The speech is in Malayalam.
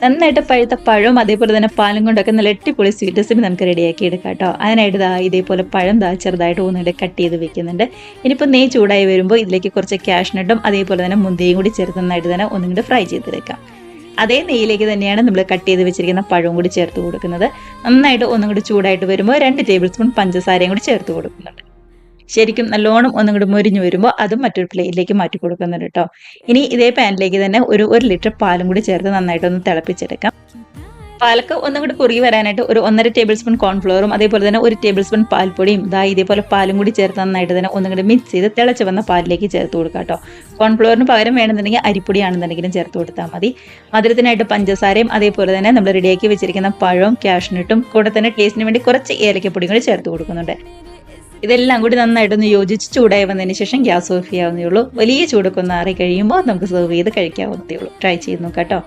നന്നായിട്ട് പഴുത്ത പഴവും അതേപോലെ തന്നെ പാലും കൊണ്ടൊക്കെ നല്ല അടിപൊളി സ്വീറ്റ് റെസിപ്പി നമുക്ക് റെഡിയാക്കി എടുക്കാം കേട്ടോ. അതിനായിട്ട് ഇതേപോലെ പഴം ചെറുതായിട്ട് ഒന്നുകൂടെ കട്ട് ചെയ്ത് വെക്കുന്നുണ്ട്. ഇനിയിപ്പോൾ നെയ്യ് ചൂടായി വരുമ്പോൾ ഇതിലേക്ക് കുറച്ച് കാഷ്നട്ടും അതേപോലെ തന്നെ മുന്തിരിയും കൂടി ചേർത്ത് നന്നായിട്ട് തന്നെ ഒന്നും കൂടി ഫ്രൈ ചെയ്തെടുക്കാം. അതേ നെയ്യിലേക്ക് തന്നെയാണ് നമ്മൾ കട്ട് ചെയ്ത് വെച്ചിരിക്കുന്ന പഴവും കൂടി ചേർത്ത് കൊടുക്കുന്നത്. നന്നായിട്ട് ഒന്നും കൂടി ചൂടായിട്ട് വരുമ്പോൾ 2 ടേബിൾ സ്പൂൺ പഞ്ചസാരയും കൂടി ചേർത്ത് കൊടുക്കുന്നുണ്ട്. ശരിക്കും നല്ലോണം ഒന്നും കൂടി മൊരിഞ്ഞ് വരുമ്പോൾ അതും മറ്റൊരു പ്ലേറ്റിലേക്ക് മാറ്റി കൊടുക്കുന്നുണ്ട് കേട്ടോ. ഇനി ഇതേ പാനിലേക്ക് തന്നെ ഒരു 1 ലിറ്റർ പാലും കൂടി ചേർത്ത് നന്നായിട്ടൊന്ന് തിളപ്പിച്ചെടുക്കാം. പാലൊക്കെ ഒന്നും കൂടി കുറുകി വരാനായിട്ട് ഒരു 1.5 ടേബിൾ സ്പൂൺ കോൺഫ്ലവറും അതേപോലെ തന്നെ 1 ടേബിൾ സ്പൂൺ പാൽപ്പൊടിയും ഇതേപോലെ പാലും കൂടി ചേർത്ത് നന്നായിട്ട് തന്നെ ഒന്നും കൂടി മിക്സ് ചെയ്ത് തിളച്ച് വന്ന പാലിലേക്ക് ചേർത്ത് കൊടുക്കുക കേട്ടോ. കോൺഫ്ലവറിന് പകരം വേണമെന്നുണ്ടെങ്കിൽ അരിപ്പൊടിയാണെന്നുണ്ടെങ്കിലും ചേർത്ത് കൊടുത്താൽ മതി. മധുരത്തിനായിട്ട് പഞ്ചസാരയും അതേപോലെ തന്നെ നമ്മൾ റെഡിയാക്കി വെച്ചിരിക്കുന്ന പഴവും കാഷ്നട്ടും കൂടെ തന്നെ ടേസ്റ്റിന് വേണ്ടി കുറച്ച് ഏലക്കപ്പൊടിയും കൂടി ചേർത്ത് കൊടുക്കുന്നുണ്ട്. ഇതെല്ലാം കൂടി നന്നായിട്ടൊന്ന് യോജിച്ച് ചൂടായി വന്നതിന് ശേഷം ഗ്യാസ് ഓഫ് ചെയ്യാവുന്നേ ഉള്ളൂ. വലിയ ചൂടൊക്കെ ഒന്ന് ആറി കഴിയുമ്പോൾ നമുക്ക് സെർവ് ചെയ്ത് കഴിക്കാവുന്നതേ ഉള്ളൂ. ട്രൈ ചെയ്ത് നോക്കാം കേട്ടോ.